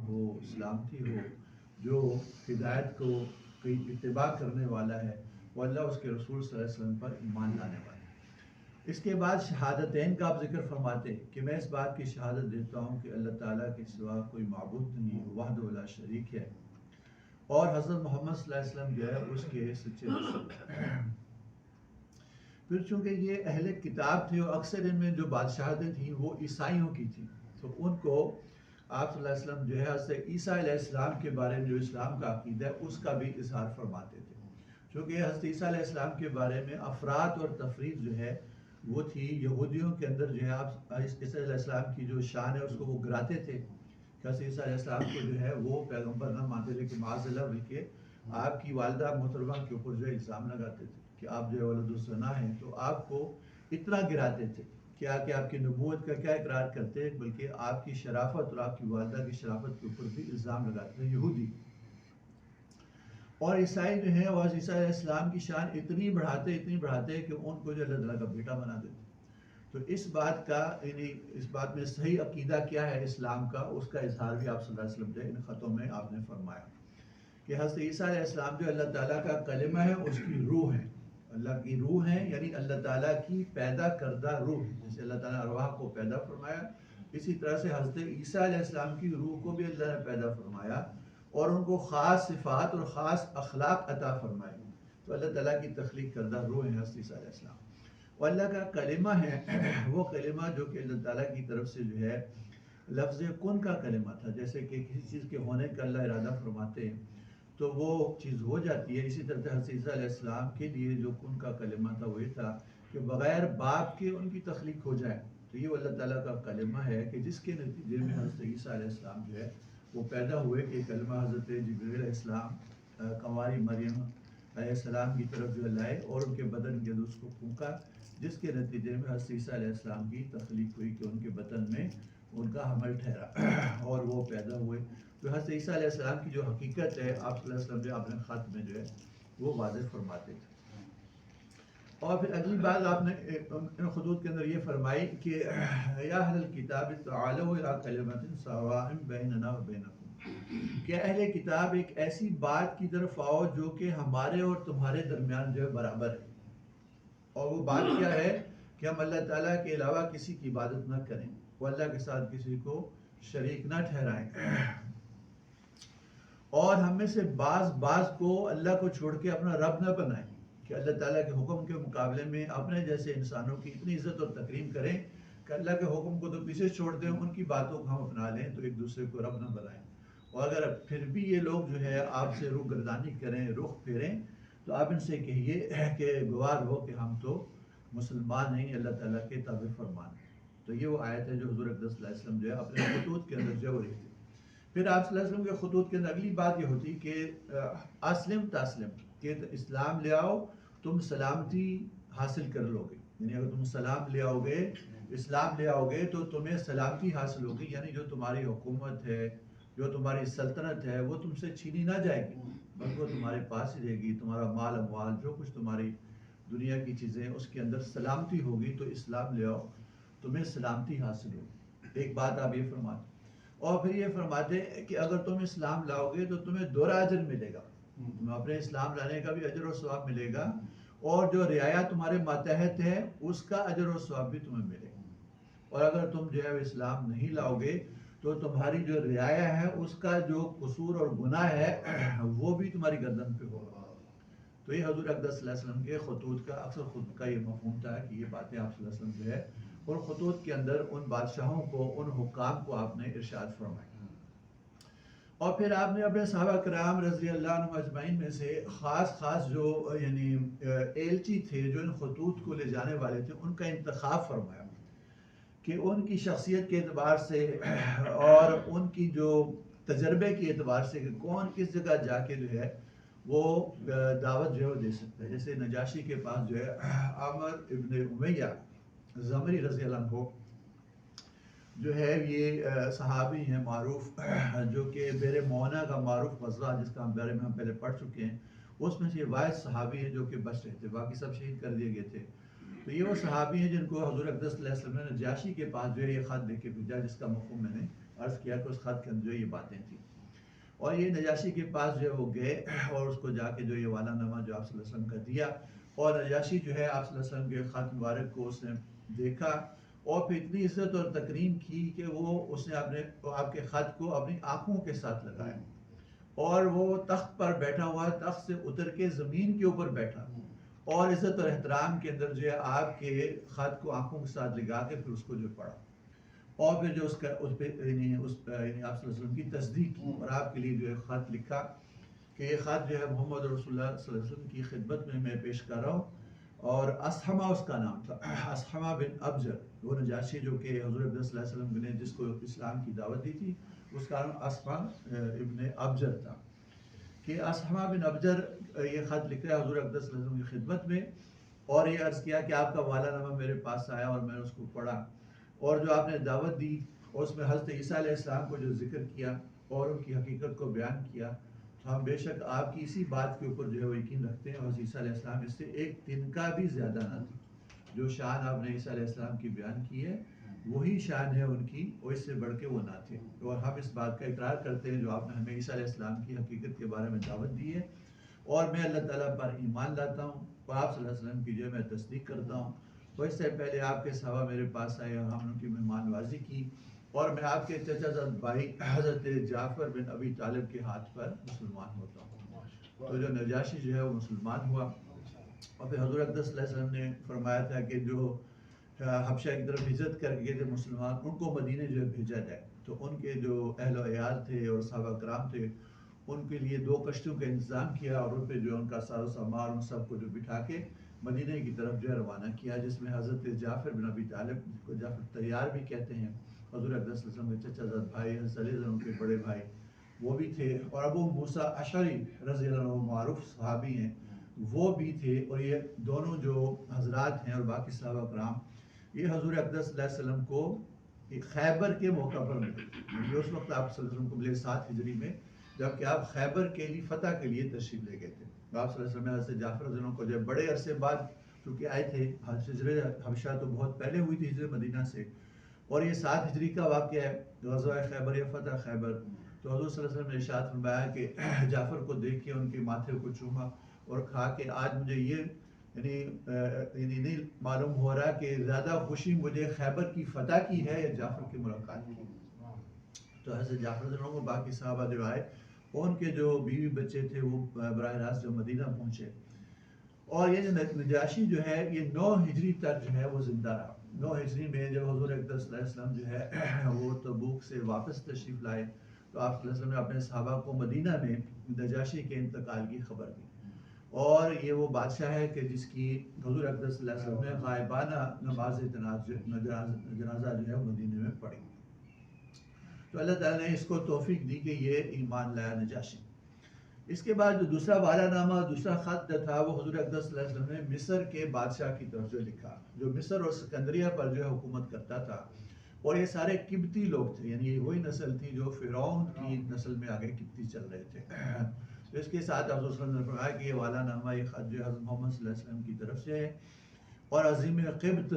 ہو، سلامتی ہو، جو ہدایت کو کی اتباع کرنے والا ہے وہ اللہ اس کے رسول صلی اللہ علیہ وسلم پر ایمان لانے والا ہے۔ اس کے بعد شہادتین کا آپ ذکر فرماتے کہ میں اس بات کی شہادت دیتا ہوں کہ اللہ تعالیٰ کے سوا کوئی معبود نہیں، وحدہ لا شریک ہے، اور حضرت محمد صلی اللہ علیہ وسلم جو ہے اس کے سچے رسول ہیں۔ پھر چونکہ یہ اہل کتاب تھے اور اکثر ان میں جو بادشاہتیں تھیں وہ عیسائیوں کی تھیں، تو ان کو آپ صلی اللہ علیہ وسلم جو ہے حضرت عیسیٰ علیہ السلام کے بارے میں جو اسلام کا عقیدہ ہے اس کا بھی اظہار فرماتے تھے، چونکہ حضرت عیسیٰ علیہ السلام کے بارے میں افراد اور تفریق جو ہے وہ تھی یہودیوں کے اندر جو ہے آپ عیسیٰ علیہ السلام کی جو شان ہے اس کو وہ گراتے تھے کہ حضرت عیسیٰ علیہ السلام کو جو ہے وہ پیغمبر نہ مانتے تھے کہ معاذ اللہ، بلکہ آپ کی والدہ محترمہ کے اوپر جو ہے الزام لگاتے تھے کہ آپ جو ہے ولد الزنا ہیں، تو آپ کو اتنا گراتے تھے کہ آپ کی نبوت کا کیا اقرار کرتے، بلکہ آپ کی شرافت اور آپ کی والدہ کی شرافت کے اوپر بھی الزام لگاتے تھے یہودی۔ اور عیسائی جو ہیں وہ عیسیٰ علیہ السلام کی شان اتنی بڑھاتے کہ ان کو جو اللہ تعالیٰ کا بیٹا بنا دیتے۔ تو اس بات کا یعنی اس بات میں صحیح عقیدہ کیا ہے اسلام کا، اس کا اظہار بھی آپ صلی اللہ علیہ وسلم نے ان خطوں میں آپ نے فرمایا کہ حضرت عیسیٰ علیہ السلام جو اللہ تعالیٰ کا کلمہ ہے، اس کی روح ہے، اللہ کی روح ہے، یعنی اللہ تعالیٰ کی پیدا کردہ روح، جیسے اللہ تعالیٰ نے ارواح کو پیدا فرمایا، اسی طرح سے حضرت عیسیٰ علیہ السلام کی روح کو بھی اللہ نے پیدا فرمایا اور ان کو خاص صفات اور خاص اخلاق عطا فرمائے۔ تو اللہ تعالیٰ کی تخلیق کردہ روح ہے حضرت عیسیٰ علیہ السلام، اور اللہ کا کلمہ ہے وہ کلمہ جو کہ اللہ تعالیٰ کی طرف سے جو ہے لفظ کن کا کلمہ تھا، جیسے کہ کسی چیز کے ہونے کا اللہ ارادہ فرماتے ہیں تو وہ چیز ہو جاتی ہے۔ اسی طرح حضرت عیسیٰ علیہ السلام کے لیے جو کن کا کلمہ تھا وہ یہ تھا کہ بغیر باپ کے ان کی تخلیق ہو جائے، تو یہ اللہ تعالیٰ کا کلمہ ہے کہ جس کے نتیجے میں حضرت عیسیٰ علیہ السلام جو ہے وہ پیدا ہوئے کہ کلمہ حضرت جبریل علیہ السلام کنواری مریم علیہ السلام کی طرف جو لائے اور ان کے بدن کے اندر اس کو پھونکا، جس کے نتیجے میں حضرت عیسیٰ علیہ السلام کی تخلیق ہوئی کہ ان کے بدن میں ان کا حمل ٹھہرا اور وہ پیدا ہوئے۔ تو حضرت عیسیٰ علیہ السلام کی جو حقیقت ہے آپ صلی اللہ علیہ وسلم جو اپنے خط میں جو ہے وہ واضح فرماتے تھے۔ اور پھر اگلی بات آپ نے ان خطوط کے اندر یہ فرمائی کہ یا اہل الکتاب تعالوا الی کلمۃ سواء بیننا وبینکم، کہ اہل کتاب ایک ایسی بات کی طرف آؤ جو کہ ہمارے اور تمہارے درمیان جو ہے برابر ہے، اور وہ بات کیا ہے کہ ہم اللہ تعالیٰ کے علاوہ کسی کی عبادت نہ کریں، وہ اللہ کے ساتھ کسی کو شریک نہ ٹھہرائیں، اور ہم میں سے بعض کو اللہ کو چھوڑ کے اپنا رب نہ بنائیں، کہ اللہ تعالیٰ کے حکم کے مقابلے میں اپنے جیسے انسانوں کی اتنی عزت اور تکریم کریں کہ اللہ کے حکم کو تو پیچھے چھوڑ دیں، ان کی باتوں کو ہم اپنا لیں، تو ایک دوسرے کو رب نہ بنائیں۔ اور اگر پھر بھی یہ لوگ جو ہے آپ سے روح گردانی کریں، رخ پھیریں، تو آپ ان سے کہیے کہ گوار ہو کہ ہم تو مسلمان نہیں، اللہ تعالیٰ کے تابع فرمان ہیں۔ تو یہ وہ آیت ہے جو حضور اقدس صلی اللہ علیہ وسلم جو ہے اپنے خطوط کے اندر جو رہی تھی۔ پھر آپ صلی اللہ علیہ وسلم کے خطوط کے اندر اگلی بات یہ ہوتی کہ اسلم تسلم، کہ اسلام لے آؤ تم سلامتی حاصل کر لو گے، یعنی اگر تم سلام لے آؤ گے، اسلام لے آؤ گے تو تمہیں سلامتی حاصل ہوگی، یعنی جو تمہاری حکومت ہے، جو تمہاری سلطنت ہے وہ تم سے چھینی نہ جائے گی، بس وہ تمہارے پاس ہی رہے گی، تمہارا مال اموال جو کچھ تمہاری دنیا کی چیزیں اس کے اندر سلامتی ہوگی۔ تو اسلام لے آؤ تمہیں سلامتی حاصل ہوگی، ایک بات آپ یہ فرماتے۔ اور پھر یہ فرماتے ہیں کہ اگر تم اسلام لاؤ گے تو تمہیں دوہرا اجر ملے گا، تمہیں اپنے اسلام لانے کا بھی اجر و ثواب ملے گا، اور جو رعایا تمہارے ماتحت ہے اس کا اجر و ثواب بھی تمہیں ملے گا۔ اور اگر تم جو ہے اسلام نہیں لاؤ گے تو تمہاری جو رعایا ہے اس کا جو قصور اور گناہ ہے وہ بھی تمہاری گردن پہ ہوگا۔ تو یہ حضور اقدس صلی اللہ علیہ وسلم کے خطوط کا اکثر خود کا یہ مفہوم تھا کہ یہ باتیں آپ صلی اللہ علیہ وسلم جو ہے اور خطوط کے اندر ان بادشاہوں کو، ان حکام کو آپ نے ارشاد فرمایا۔ اور پھر آپ نے اپنے صحابہ کرام رضی اللہ عنہم اجمعین میں سے خاص جو یعنی ایلچی تھے جو ان خطوط کو لے جانے والے تھے، ان کا انتخاب فرمایا کہ ان کی شخصیت کے اعتبار سے اور ان کی جو تجربے کے اعتبار سے کہ کون کس جگہ جا کے جو ہے وہ دعوت جو ہے وہ دے سکتا ہے۔ جیسے نجاشی کے پاس جو ہے عامر ابن امیہ زمری رضی اللہ عنہ جو ہے یہ صحابی ہیں معروف، جو کہ بیر معونہ کا معروف غزوہ جس کا بارے میں ہم پہلے پڑھ چکے ہیں، اس میں سے یہ واحد صحابی ہیں جو کہ بچ رہے تھے، باقی سب شہید کر دیے گئے تھے۔ تو یہ وہ صحابی ہیں جن کو حضور اقدس صلی اللہ علیہ وسلم نے نجاشی کے پاس جو ہے یہ خط دے کے بھیجا، جس کا مفہوم میں نے عرض کیا کہ اس خط کے اندر جو یہ باتیں تھیں. اور یہ نجاشی کے پاس جو ہے وہ گئے اور اس کو جا کے جو یہ والا نامہ جو آپ صلی اللہ علیہ وسلم کا دیا, اور نجاشی جو ہے آپ صلی اللہ علیہ وسلم کے خط مبارک کو اس نے دیکھا اور پھر اتنی عزت اور تکریم کی کہ اس نے آپ کے خط کو اپنی آنکھوں کے ساتھ لگایا, اور وہ تخت پر بیٹھا ہوا, تخت سے اتر کے زمین کے اوپر بیٹھا, اور عزت اور احترام کے اندر جو ہے آپ کے خط کو آنکھوں کے ساتھ لگا کے پھر اس کو جو پڑھا, اور پھر جو اس پہ آپ صلی اللہ علیہ وسلم کی تصدیق کی, اور آپ کے لیے جو ہے خط لکھا کہ یہ خط جو ہے محمد رسول اللہ صلی اللہ علیہ وسلم کی خدمت میں پیش کر رہا ہوں. اور اسحمہ اس کا نام تھا, اسحمہ بن ابجر, وہ نجاشی جو کہ حضور صلی اللہ علیہ وسلم نے جس کو اسلام کی دعوت دی تھی, اس کا نام اسحمہ ابن ابجر تھا, کہ اسحمہ بن ابجر یہ خط لکھ رہا ہے حضور اقدس صلی اللہ علیہ وسلم کی خدمت میں, اور یہ عرض کیا کہ آپ کا والا نامہ میرے پاس آیا اور میں نے اس کو پڑھا, اور جو آپ نے دعوت دی اور اس میں حضرت عیسیٰ علیہ السلام کو جو ذکر کیا اور ان کی حقیقت کو بیان کیا, تو ہم بے شک آپ کی اسی بات کے اوپر جو ہے وہ یقین رکھتے ہیں, اور عیسیٰ علیہ السلام اس سے ایک تنکا بھی زیادہ نہ تھا. جو شان آپ نے عیسیٰ علیہ السلام کی بیان کی ہے وہی شان ہے ان کی, اور اس سے بڑھ کے وہ نہ تھے. اور ہم اس بات کا اقرار کرتے ہیں جو آپ نے ہمیں عیسیٰ علیہ السلام کی حقیقت کے بارے میں دعوت دی ہے, اور میں اللہ تعالیٰ پر ایمان لاتا ہوں اور آپ صلی اللہ علیہ وسلم کی جو ہے میں تصدیق کرتا ہوں. تو اس سے پہلے آپ کے صحابہ میرے پاس آئے اور ہم ان کی مہمان نوازی کی, اور میں آپ کے چچا زاد بھائی حضرت جعفر بن ابی طالب کے ہاتھ پر مسلمان ہوتا ہوں. تو جو نجاشی جو ہے وہ مسلمان ہوا, اور پھر حضور اقدس صلی اللہ علیہ وسلم نے فرمایا تھا کہ جو حبشہ کی طرف ہجرت کر گئے تھے مسلمان, ان کو مدینے جو ہے بھیجا جائے. تو ان کے جو اہل و عیال تھے اور صحابہ کرام تھے, ان کے لیے 2 کشتیوں کا انتظام کیا, اور ان پہ جو ان کا ساز و سامان ان سب کو جو بٹھا کے مدینے کی طرف جو ہے روانہ کیا, جس میں حضرت جعفر بن ابی طالب, جس کو جعفر طیار بھی کہتے ہیں, حضور اقدس صلی اللہ علیہ وسلم کے چچا زاد بھائی, حضرت علی ان کے بڑے بھائی, وہ بھی تھے, اور ابو موسیٰ اشعری رضی اللہ عنہ معروف صحابی ہیں, وہ بھی تھے. اور یہ دونوں جو حضرات ہیں اور باقی صحابہ کرام, یہ حضور اقدس صلی اللہ علیہ وسلم کو خیبر کے موقع پر ملے. یہ اس وقت آپ صلی اللہ علیہ وسلم کو ملے 7 ہجری میں, جبکہ آپ خیبر کے لیے فتح کے لیے تشریف لے گئے تھے. آپ صلی اللہ علیہ وسلم حضرت جعفر رضی اللہ عنہ کو جب بڑے عرصے بعد چونکہ آئے تھے, ہجرت حبشہ تو بہت پہلے ہوئی تھی ہجرت مدینہ سے, اور یہ 7 ہجری کا واقعہ ہے, غزوہ خیبر یا فتح خیبر. تو حضور صلی اللہ علیہ وسلم نے ارشاد فرمایا کہ جعفر کو دیکھ کے ان کے ماتھے کو چوما اور کہا کہ آج مجھے یہ یعنی نہیں معلوم ہو رہا کہ زیادہ خوشی مجھے خیبر کی فتح کی ہے یا جعفر کی ملاقات کی. تو حضرت جعفر رضی اللہ عنہ کو باقی صحابہ جو آئے, ان کے جو بیوی بچے تھے وہ براہ راست جو مدینہ پہنچے. اور یہ نجاشی جو ہے یہ 9 ہجری تک جو ہے وہ زندہ رہا. 9 ہجری میں جب حضور اقدس صلی اللہ علیہ وسلم جو ہے وہ تبوک سے واپس تشریف لائے, تو آپ صلی اللہ علیہ وسلم نے اپنے صحابہ کو مدینہ میں نجاشی کے انتقال کی خبر دی. اور یہ وہ بادشاہ ہے کہ جس کی حضور اقدس صلی اللہ علیہ وسلم نے غائبانہ نماز جنازہ جو ہے مدینہ میں پڑھی. تو اللہ تعالیٰ نے اس کو توفیق دی کہ یہ ایمان لایا نجاشی. اس کے بعد جو دوسرا والا نامہ, دوسرا خط جو تھا, وہ حضور اقدس صلی اللہ علیہ وسلم نے مصر کے بادشاہ کی طرف جو لکھا, جو مصر اور سکندریہ پر جو ہے حکومت کرتا تھا, اور یہ سارے قبطی لوگ تھے, یعنی وہی نسل تھی جو فرعون کی نسل میں آگے قبطی چل رہے تھے. تو اس کے ساتھ حضور صلی اللہ علیہ وسلم نے فرمایا کہ یہ والا نامہ, یہ خط جو ہے حضرت محمد صلی اللہ علیہ وسلم کی طرف سے ہے, اور عظیم قبط